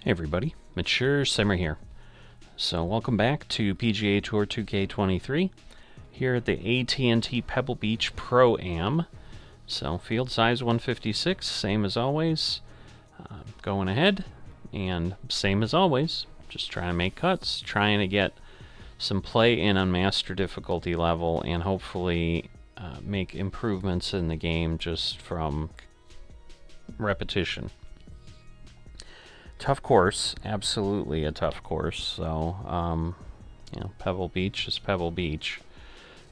Hey everybody, Mature Simmer here. So welcome back to PGA Tour 2K23 here at the AT&T Pebble Beach Pro-Am. So field size 156, same as always. Going ahead, and same as always, just trying to make cuts, trying to get some play in on master difficulty level, and hopefully make improvements in the game just from repetition. Tough course, absolutely a tough course. So, you know, Pebble Beach is Pebble Beach,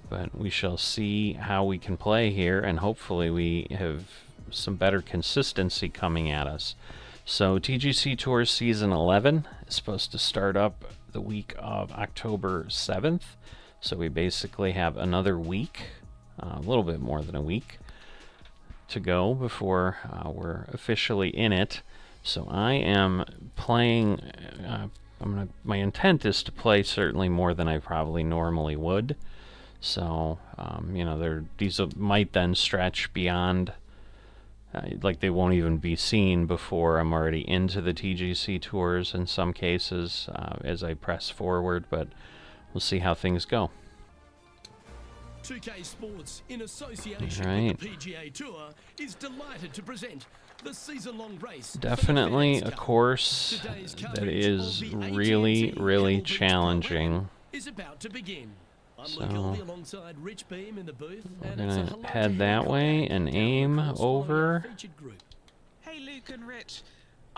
but we shall see how we can play here, and hopefully we have some better consistency coming at us. So, TGC Tour Season 11 is supposed to start up the week of October 7th. So we basically have another week, a little bit more than a week, to go before we're officially in it. So I am playing, my intent is to play certainly more than I probably normally would. So, you know, these might then stretch beyond, like they won't even be seen before I'm already into the TGC tours in some cases as I press forward, but we'll see how things go. 2K Sports, in association with the PGA Tour, is delighted to present the season-long race. Definitely a course that is really, really challenging. Is about to begin. So we're gonna head that way and aim over. Hey Luke and Rich.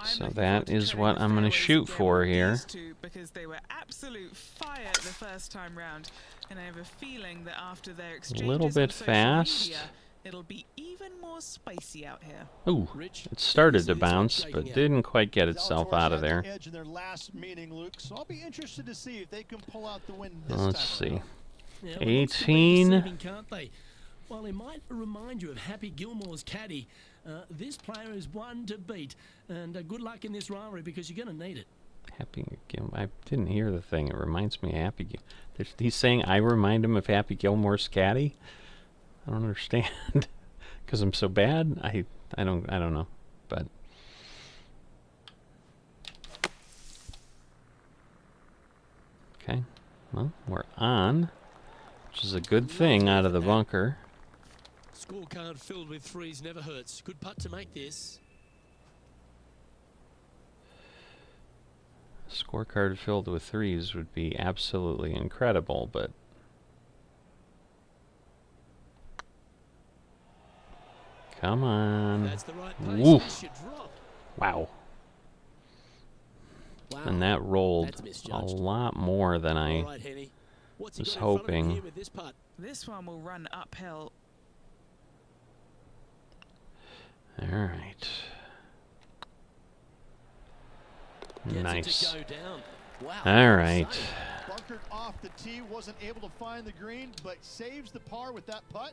So that is what I'm going to shoot for here. Because they were absolute fire the first time round, and I have a feeling that after their exchanges a little bit fast. Media, it'll be even more spicy out here. Ooh, it started to bounce, but didn't quite get itself out of there. Let's see. 18. While he might remind you of Happy Gilmore's caddy, this player is one to beat, and good luck in this rivalry because you're going to need it. Happy Gilmore. I didn't hear the thing. It reminds me of Happy Gilmore. He's saying I remind him of Happy Gilmore's caddy? I don't understand. Because I'm so bad? I don't know. But okay. Well, we're on, which is a good thing out of the bunker. Scorecard filled with threes never hurts. Good putt to make this. Scorecard filled with threes would be absolutely incredible, but come on. That's the right pace. Woof. Wow. And that rolled a lot more than I was hoping. This one will run uphill. All right. Nice. All right. Bunkered off the tee, wasn't able to find the green, but saves the par with that putt.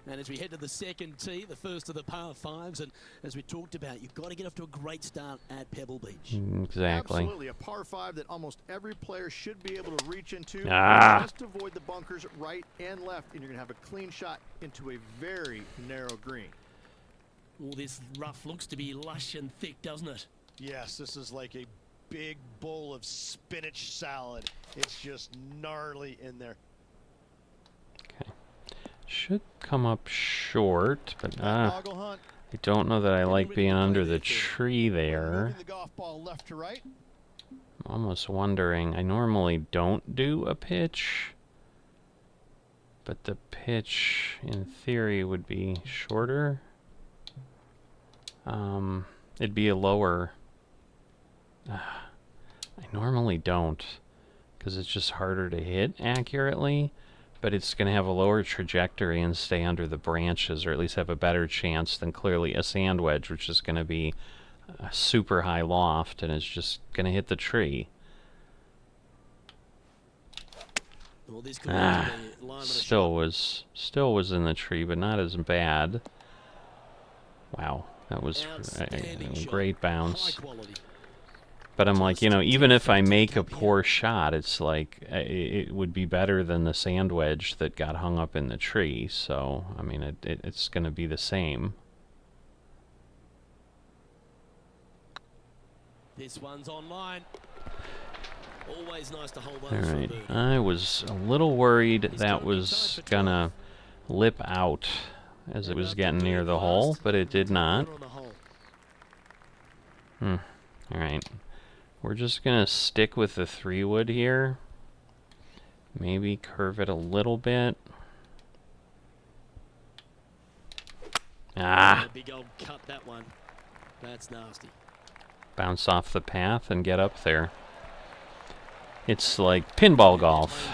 And as we head to the second tee, the first of the par fives, and as we talked about, you've got to get off to a great start at Pebble Beach. Exactly. Absolutely, a par five that almost every player should be able to reach into. Just avoid the bunkers right and left, and you're going to have a clean shot into a very narrow green. All this rough looks to be lush and thick, doesn't it? Yes, this is like a big bowl of spinach salad. It's just gnarly in there. Okay. Should come up short, but I don't know that I like being under the tree there. I'm almost wondering, I normally don't do a pitch, but the pitch in theory would be shorter. It'd be a lower. I normally don't, because it's just harder to hit accurately, but it's going to have a lower trajectory and stay under the branches, or at least have a better chance than clearly a sand wedge, which is going to be a super high loft and it's just going to hit the tree. Still was in the tree, but not as bad. Wow. That was a great bounce. But I'm like, you know, even if I make a poor shot, it's like it would be better than the sand wedge that got hung up in the tree. So, I mean, it's going to be the same. This one's online. Always nice to hold All those for a right. birdie. I was a little worried that was gonna lip out as it was getting near the hole, but it did not. All right. We're just gonna stick with the 3-wood here. Maybe curve it a little bit. Ah! Big old cut, that one. That's nasty. Bounce off the path and get up there. It's like pinball golf.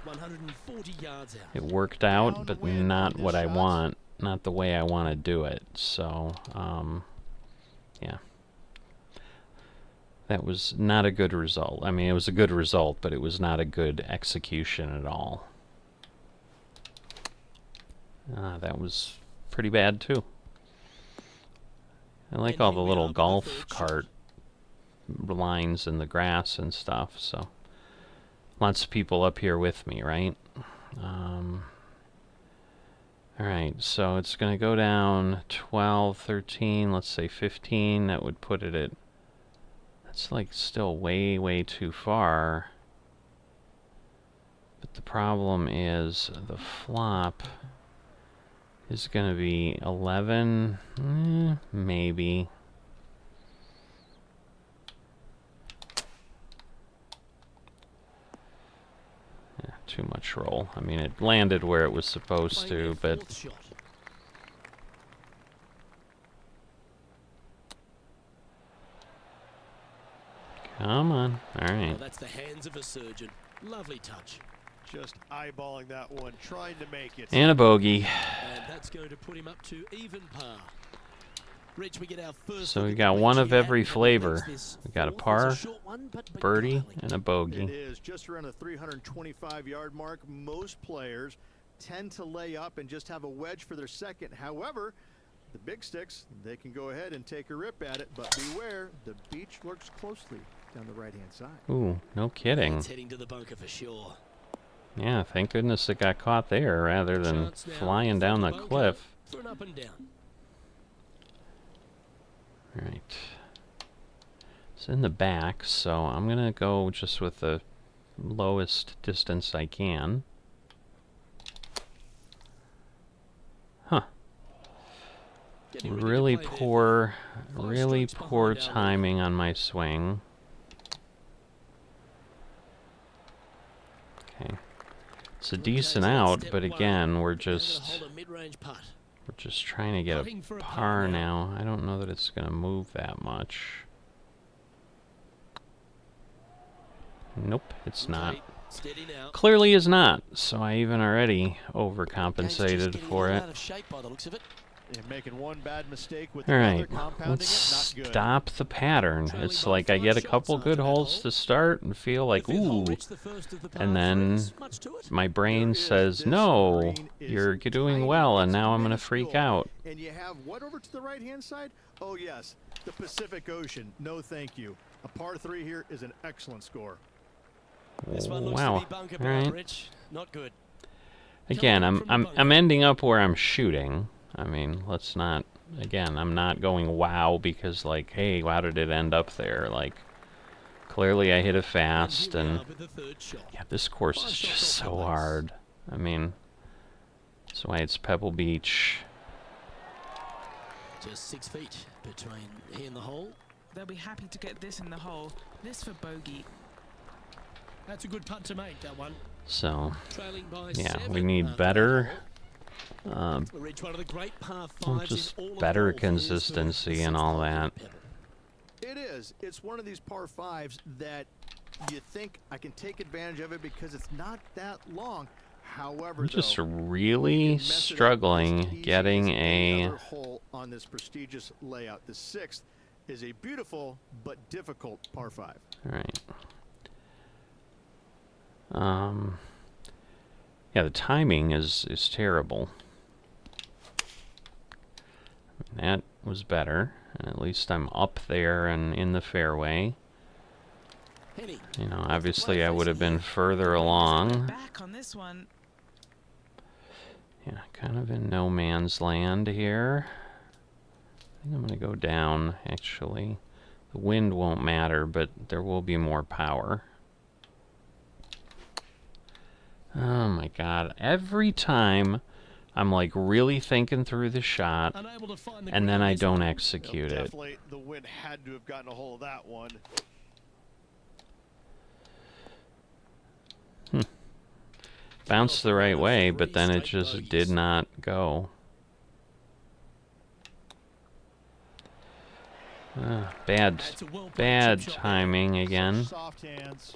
140 yards out. It worked out, but not what I want. Not the way I want to do it. So, yeah. That was not a good result. I mean, it was a good result, but it was not a good execution at all. That was pretty bad, too. I like all the little golf cart lines in the grass and stuff, so lots of people up here with me, right? Alright, so it's going to go down 12, 13, let's say 15. That would put it at... That's like still way, way too far. But the problem is the flop is going to be 11, maybe. Yeah, too much roll. I mean, it landed where it was supposed to, but... Come on. All right. Well, that's the hands of a surgeon. Lovely touch. Just eyeballing that one, trying to make it. And a bogey. And that's going to put him up to even par. Rich, we get our first. So we got one of every flavor. We got a par, birdie, and a It bogey. is just around the 325-yard mark. Most players tend to lay up and just have a wedge for their second. However, the big sticks, they can go ahead and take a rip at it, but beware, the beach lurks closely down the right-hand side. Ooh, no kidding. It's heading to the bunker for sure. Yeah, thank goodness it got caught there rather than Chance now flying down the bunker cliff. For an up and down. Right. It's in the back, so I'm going to go just with the lowest distance I can. Huh. Getting ready to Really play there. poor, 5 really strokes poor behind our timing on my swing. Okay. It's a decent out, but again, we're just trying to get Putting a for a par par now. now. I don't know that it's going to move that much. Nope, it's not. Steady now. Clearly is not, so I even already overcompensated for it. Out of shape by the looks of it. And making one bad mistake with All the right, other, compounding let's it, not good. stop the pattern. Trailing It's by like I 5 get a shots couple after good that holes hole. to start and feel like, The fifth hole ooh, reached the first of the par and then threes. Much to it. my brain There is says, this no, green is you're doing tiny, well, and it's now I'm going to freak minuscule. out. And you have what over to the right-hand side? Oh, yes, the Pacific Ocean. No, thank you. A par 3 here is an excellent score. This one looks Wow. to be bunker All bound, right. Rich. Not good. Again, Coming from the I'm bunker. ending up where I'm shooting. I mean, let's not. Again, I'm not going wow because like, hey, how did it end up there? Like, clearly I hit it fast, here we and are with the third shot. yeah, this course 5 is shots just off so the base. hard. I mean, that's why it's Pebble Beach. Just 6 feet between he and the hole. They'll be happy to get this in the hole. This for bogey. That's a good putt to make, that one. So, Trailing by yeah, 7 we need after better. that hole. We reach one of the great par fives Just in all of better golf. It is the consistency and sixth all hole at that. Pebble. It is. It's one of these par 5s that you think I can take advantage of it because it's not that long. However, I'm just though, you really can mess it up as struggling easy getting as any a. other hole on this prestigious layout. The 6th is a beautiful but difficult par 5. All right. Yeah, the timing is terrible. That was better, and at least I'm up there and in the fairway. Henny. You know, obviously I would have been further along. Back on this one. Yeah, kind of in no man's land here. I think I'm gonna go down, actually. The wind won't matter, but there will be more power. Oh my god. Every time I'm like really thinking through the shot, Unable to find the and then green I this don't one. execute it. Definitely the wind had to have gotten a hold of that one. Bounced the right way, but then it just did not go. Bad That's a well-played bad chip shot timing again. Soft hands.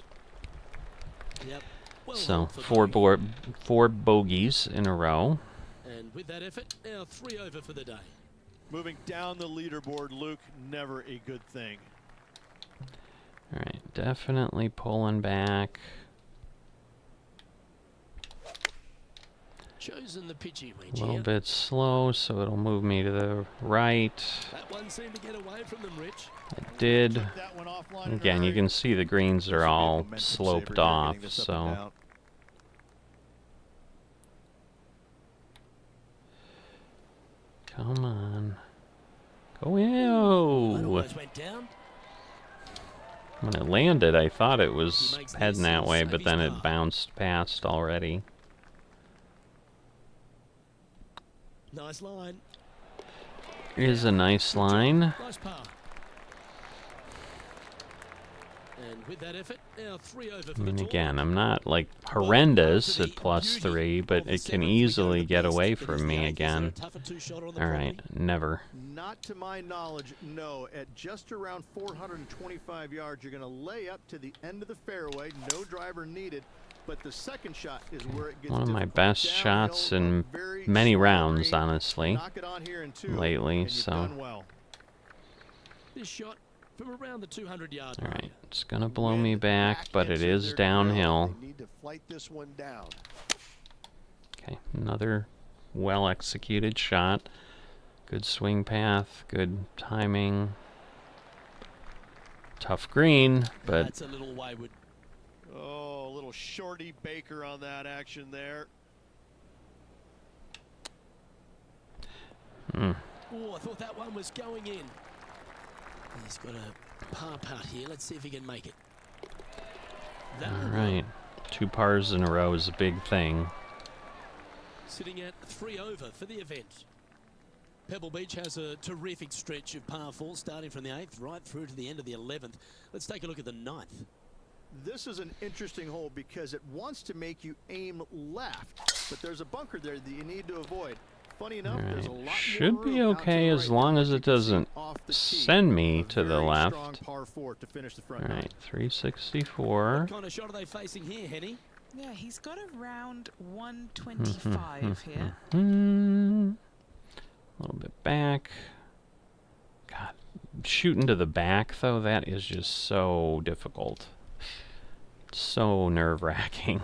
there. Yep. Well So held for bogey. four bogeys in a row. And with that effort, now 3 over for the day. Moving down the leaderboard, Luke, never a good thing. Alright, definitely pulling back. Chosen the pitching A range little here. bit slow, so it'll move me to the right. That one seemed to get away from them, Rich. It did. Took that one offline in a Again, you hurry. can see the greens This are would be a all momentum sloped saver here, off, getting this up and so down. come on. Go That in. almost went down. When it landed, I thought it was He makes heading this that and way, save but his then par. it bounced past already. Nice line. It is a nice line. Nice par. And with that effort, now 3 over for I the mean, tour. again, I'm not like horrendous at +3, but it can easily get away from me again. Alright, never. Not to my knowledge, no. At just around 425 yards, you're going to lay up to the end of the fairway. No driver needed. But the second shot is where it gets One of my difficult. best Downhill, shots in but very many slow rounds, green. honestly, Knock it on here in 2, lately, and you've so. done well. This shot from around the 200-yard line. Alright, it's gonna blow me Wind back, but it into is their downhill. grill. They need to flight this one down. Okay, another well-executed shot. Good swing path, good timing. Tough green, but That's a little wayward. Oh, a little shorty Baker on that action there. Oh, I thought that one was going in. He's got a par putt here. Let's see if he can make it. That will alright. 2 pars in a row is a big thing. sitting at 3 over for the event. Pebble Beach has a terrific stretch of par 4 starting from the 8th right through to the end of the 11th. Let's take a look at the 9th. This is an interesting hole because it wants to make you aim left, but there's a bunker there that you need to avoid. Funny enough, there's a Alright, lot should more be room out to okay the as right long there, as you it can see doesn't off the tee. send me A to the very left. strong par 4 to finish the front Alright, nine. 364. What kind of shot are they facing here, Henny? Yeah, he's got around 125 here. A little bit back. God, shooting to the back, though, that is just so difficult. So nerve-wracking.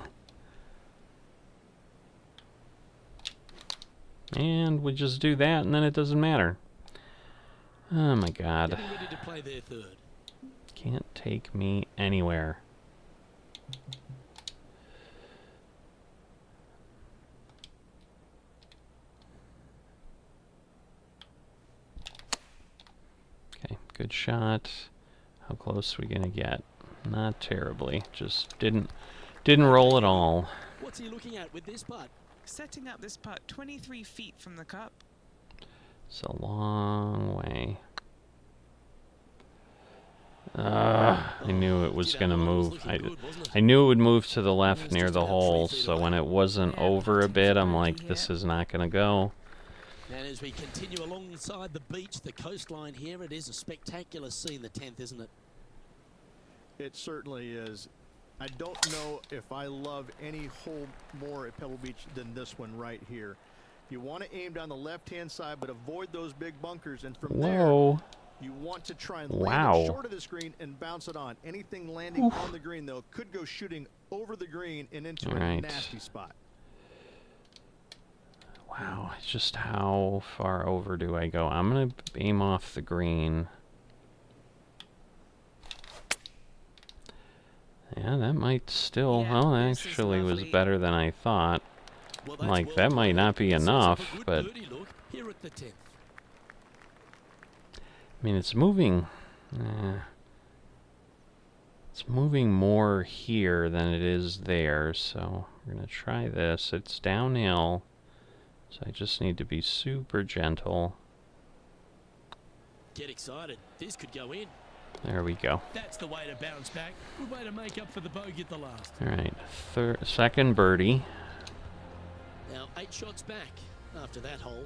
And we just do that, and then it doesn't matter. Oh my god. Getting ready to play their third. Can't take me anywhere. Okay, good shot. How close are we gonna get? Not terribly. Just didn't roll at all. What's he looking at with this putt? Setting up this putt 23 feet from the cup. It's a long way. I knew it was gonna move. I knew it would move to the left near the hole, so when it wasn't over a bit, I'm like, this is not gonna go. And as we continue alongside the beach, the coastline here, it is a spectacular scene, the 10th, isn't it? It certainly is. I don't know if I love any hole more at Pebble Beach than this one right here. You want to aim down the left-hand side, but avoid those big bunkers. And from Whoa. there, you want to try and land it short of the screen and bounce it on. Anything landing on the green, though, could go shooting over the green and into a nasty spot. Wow, it's just how far over do I go? I'm gonna aim off the green. Yeah, that might still, Yeah, well, this is actually was lovely. better than I thought. Well, Like, that's that well might played. not be Sets enough, up a good but birdie look here at the 10th. I mean, it's moving It's moving more here than it is there, so we're going to try this. It's downhill, so I just need to be super gentle. Get excited. This could go in. There we go. That's the way to bounce back. Good way to make up for the bogey at the last. All right, second birdie. Now 8 shots back after that hole.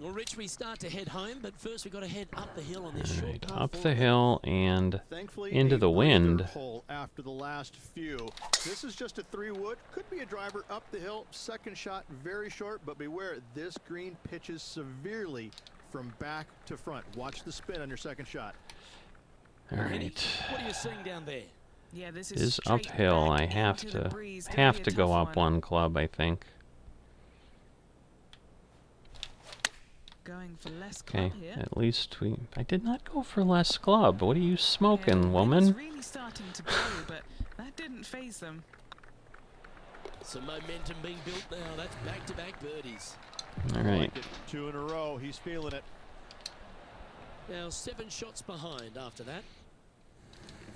Well, Rich, we start to head home, but first we've got to head up the hill on this short Right, par up four. the hill and Thankfully, into a the breather wind. hole after the last few. This is just a 3-wood. Could be a driver up the hill. Second shot, very short, but beware, this green pitches severely from back to front. Watch the spin on your second shot. All Eddie, right. what are you seeing down there? Yeah, this It is is straight uphill. back I have into the to breeze. Gonna be a go tough up one club, I think. Going for less Okay, club here. at least I did not go for less club. What are you Yeah, smoking, the wind woman? was really starting to blow, but that didn't faze them. Some momentum being built now. That's back-to-back birdies. All I right. like it. 2 in a row. He's feeling it. Now 7 shots behind after that.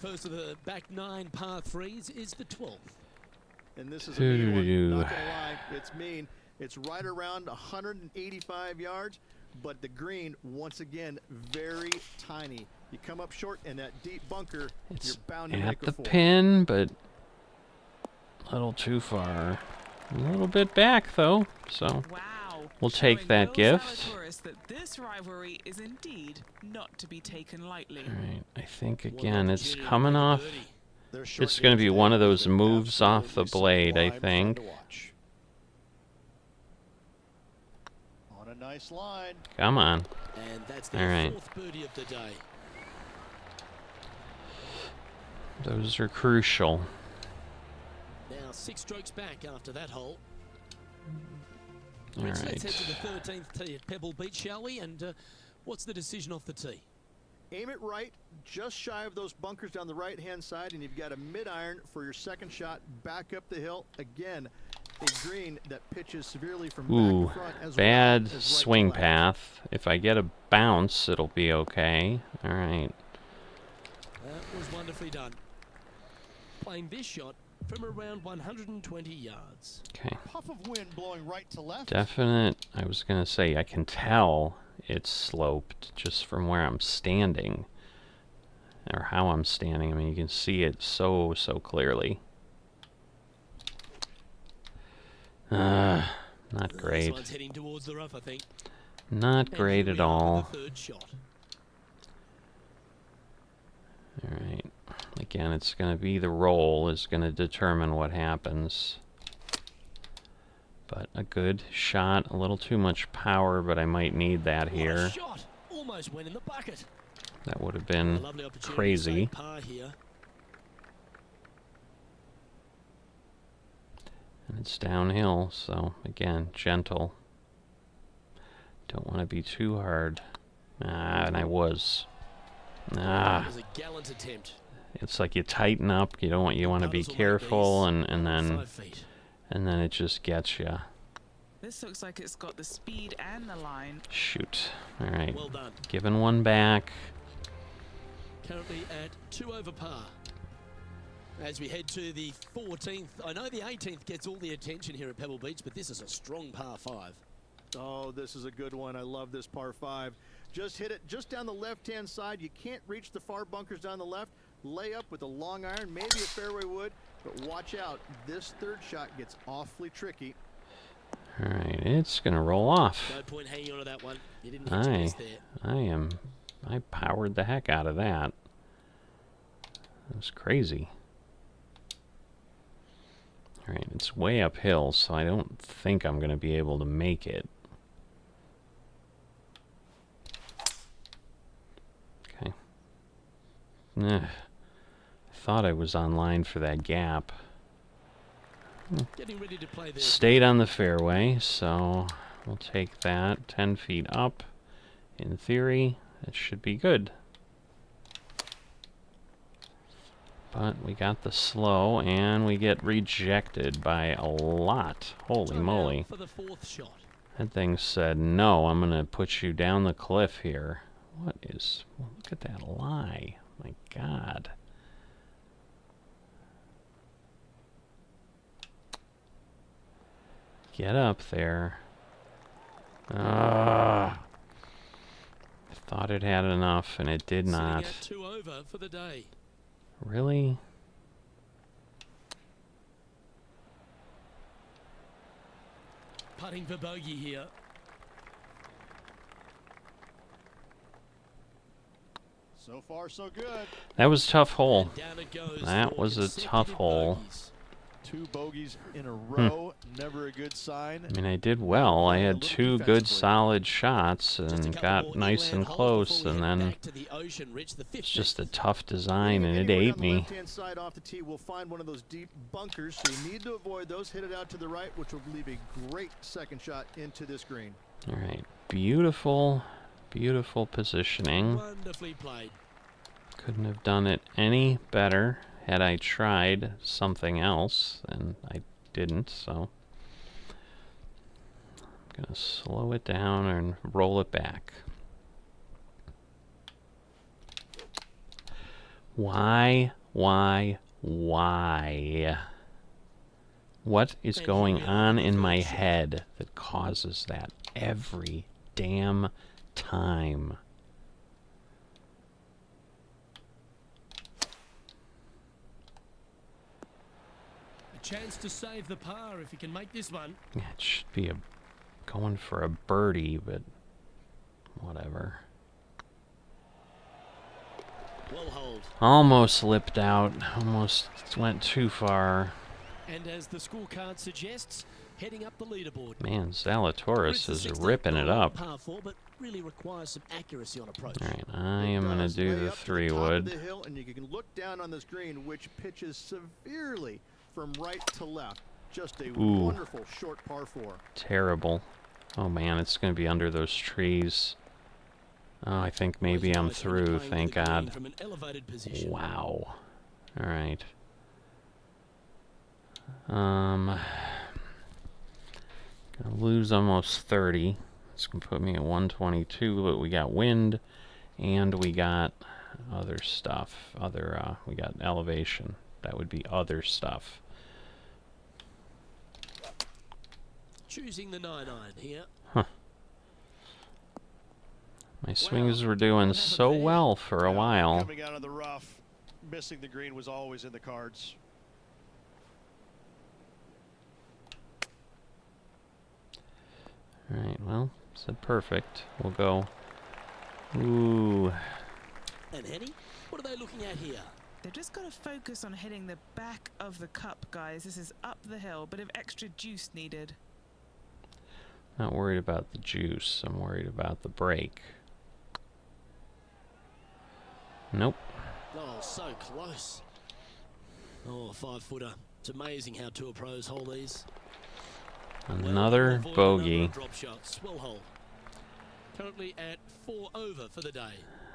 First of the back 9 par 3s is the 12th. And this is a mean one. Doo-doo-doo. Not gonna lie, it's mean. It's right around 185 yards, but the green, once again, very tiny. You come up short in that deep bunker, It's you're bound to at make a the four. pin, but a little too far. A little bit back, though, so Wow. we'll take Showing that Will gift. Zalatoris that this rivalry is indeed not to be taken lightly. All right, I think What an again it's opportunity to coming make a off. birdie. Their short It's going to game be today one of has those been moves off the absolutely blade, I sublime fun think. to watch. On a nice line. Come on. And that's All their right. 4th birdie of the day. Those are crucial. Now 6 strokes back after that hole. All Rich, let's head right. to the 13th tee at Pebble Beach, shall we? And what's the decision off the tee? Aim it right, just shy of those bunkers down the right-hand side, and you've got a mid-iron for your second shot back up the hill. Again, a green that pitches severely from Ooh, back to front as bad well as right to swing left. path. If I get a bounce, it'll be okay. All right. That was wonderfully done. Playing this shot from around 120 yards. Okay. Puff of wind blowing right to left. Definite. I was going to say, I can tell it's sloped just from where I'm standing. Or how I'm standing. I mean, you can see it so clearly. Not This great. one's heading towards the rough, I think. Not And great here at we are all. with the 3rd shot. Alright. Again, it's going to be the roll is going to determine what happens. But a good shot. A little too much power, but I might need that What a here. shot! Almost went in the bucket. That would have A been lovely opportunity to crazy. save par here. And it's downhill, so again, gentle. Don't want to be too hard. Ah, and I was. It Ah, was a gallant attempt. it's like you tighten up. You don't want. You want to be Putters will make careful, these and then 5 feet. it just gets you. This looks like it's got the speed and the line. Shoot. All right, Well done. giving one back. Currently at 2 over par. As we head to the 14th, I know the 18th gets all the attention here at Pebble Beach, but this is a strong par 5. Oh, this is a good one. I love this par 5. Just hit it just down the left-hand side. You can't reach the far bunkers down the left. Lay up with a long iron, maybe a fairway wood, but watch out. This 3rd shot gets awfully tricky. All right, it's gonna roll off. No point hanging on to that one. You didn't hit your best there. I powered the heck out of that. That was crazy. All right, it's way uphill, so I don't think I'm gonna be able to make it. Okay. I thought I was on line for that gap. Getting ready to play there. Stayed on the fairway, so we'll take that. 10 feet up. In theory, it should be good. But we got the slow, and we get rejected by a lot. Holy So now moly. for the 4th shot. That thing said, no, I'm going to put you down the cliff here. What is... Well, look at that lie. My God. Get up there. I thought it had enough, and it did not. Sitting at 2 over for the day. Really? Putting for bogey here. So far, so good. That was a tough hole. And down it goes That for was a tough consecutive hole. bogeys. 2 bogeys in a row, never a good sign. I mean, I did well. I had 2 good solid shots Just a and couple got more nice inland and holes close, before we and head then back to the ocean, Rich, the it's just a 50th. tough design, and it Anywhere ate down the me. left-hand side off the tee, we'll find one of those deep bunkers, so you need to avoid those. Hit it out to the right, which will leave a great second shot into this green. All right, beautiful, beautiful positioning. Wonderfully played. Couldn't have done it any better had I tried something else, and I didn't, so I'm gonna slow it down and roll it back. Why? What is going on in my head that causes that every damn time? Chance to save the par if you can make this one. Yeah, it should be going for a birdie, but whatever. Well hold. Almost slipped out. Almost went too far. And as the scorecard suggests, heading up the leaderboard. Man, Zalatoris is 16th ripping it up. Par 4, but really requires some accuracy on approach. All right, I am going to do Lay the up to the top of 3-wood. the hill, and you can look down on this green, which pitches severely from right to left. Just a Ooh. wonderful short par 4. Terrible. Oh man, it's going to be under those trees. Oh, I think maybe I'm through, thank God. From an elevated position. Wow. All right. Gonna lose almost 30. It's gonna put me at 122, but we got wind, and we got other stuff. We got elevation. That would be other stuff. Choosing the 9-iron here. My swings were doing so well for a while. Coming out of the rough, missing the green was always in the cards. Alright, well, said perfect. We'll go. Ooh. And Henny, what are they looking at here? They've just got to focus on hitting the back of the cup, guys. This is up the hill, bit of extra juice needed. Not worried about the juice. I'm worried about the break. Nope. Oh, so close. Oh, 5-footer. It's amazing how tour pros hold these. Another Well, bogey. drop shots. Well hold. Currently at 4 over for the day.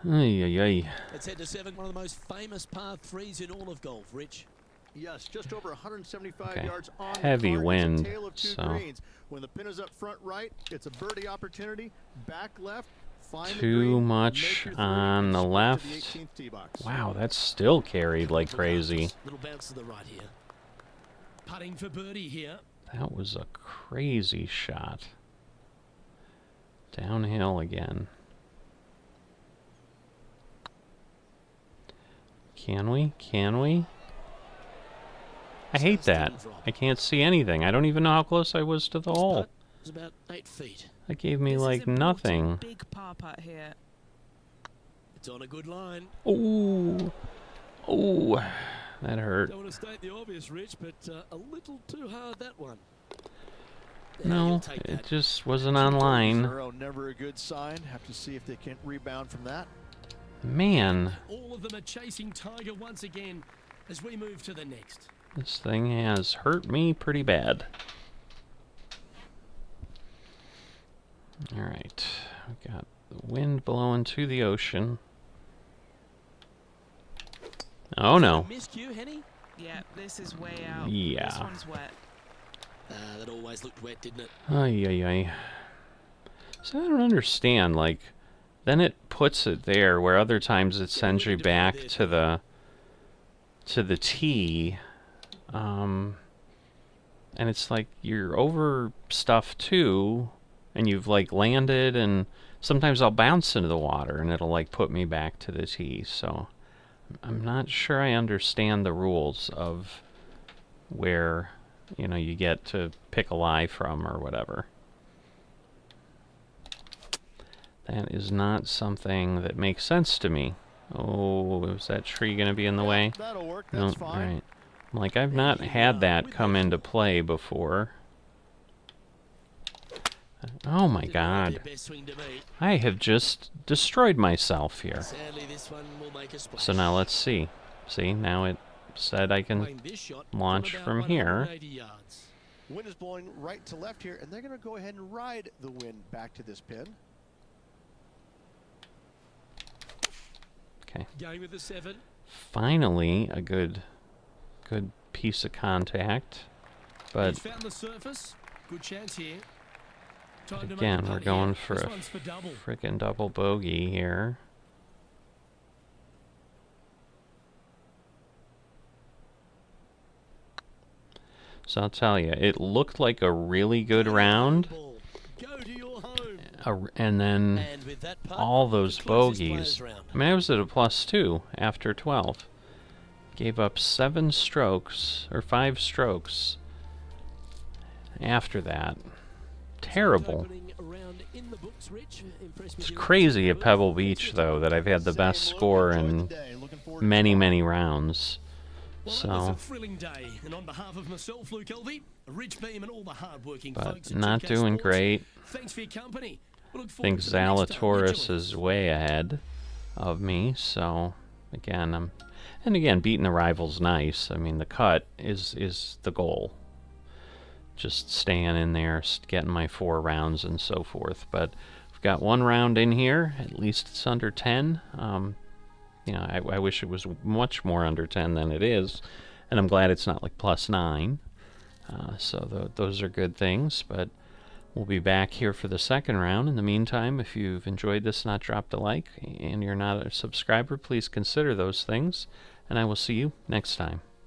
Ay, ay, ay. Let's head to 7. One of the most famous par 3s in all of golf, Rich. Yes, just over 175 Okay. yards on Heavy the card. wind, It's a tale of two so- greens. When the pin is up front right, it's a birdie opportunity. Back left, find the Too green, much make your three, on and the sprint left. to the 18th tee box. Wow, that's still carried like crazy. Little bounce to the right here. Putting for birdie here. That was a crazy shot. Downhill again. Can we? Can we? I hate that. I can't see anything. I don't even know how close I was to the hole. It's about 8 feet. That gave me This is like important. nothing. Big par putt here. It's on a good line. Ooh. Ooh. That hurt. Don't want to state the obvious, Rich, but a little too hard, that one. Yeah, No, you'll take it that. just wasn't online. Zero, never a good sign. Have to see if they can rebound from that. Man, All of them are chasing Tiger once again as we move to the next. this thing has hurt me pretty bad. Alright, we got the wind blowing to the ocean. Oh no. Miscue, Henny? Yeah, this is way out. Yeah. This one's wet. That always looked wet, didn't it? Ay, ay, ay. So I don't understand, like, then it puts it there, where other times it sends you back to the tee, and it's like you're over stuff too, and you've like landed, and sometimes I'll bounce into the water and it'll like put me back to the tee. So I'm not sure I understand the rules of where, you know, you get to pick a lie from or whatever. That is not something that makes sense to me. Oh, is that tree going to be in the way? That'll work. No, That's fine. right. Like, I've not had that come into play before. Oh my god. I have just destroyed myself here. So now let's see. See, now it said I can launch from here. Wind is blowing right to left here, and they're going to go ahead and ride the wind back to this pin. Okay. Going with the 7. Finally, a good piece of contact. But He's found the surface. Good chance here. again, we're going for a frickin' double bogey here. So I'll tell you, it looked like a really good round, and then all those bogeys. I mean, I was at a +2 after 12. Gave up 7 strokes, or 5 strokes after that. Terrible. It's crazy at Pebble Beach, though, that I've had the best score in many, many rounds. So, but not doing great. I think Zalatoris is way ahead of me, so again, and again, beating the rival's nice. I mean, the cut is the goal. Just staying in there, getting my 4 rounds and so forth. But we've got 1 round in here. At least it's under 10. You know, I wish it was much more under 10 than it is, and I'm glad it's not like +9. So those are good things. But we'll be back here for the second round. In the meantime, if you've enjoyed this, not dropped a like, and you're not a subscriber, please consider those things, and I will see you next time.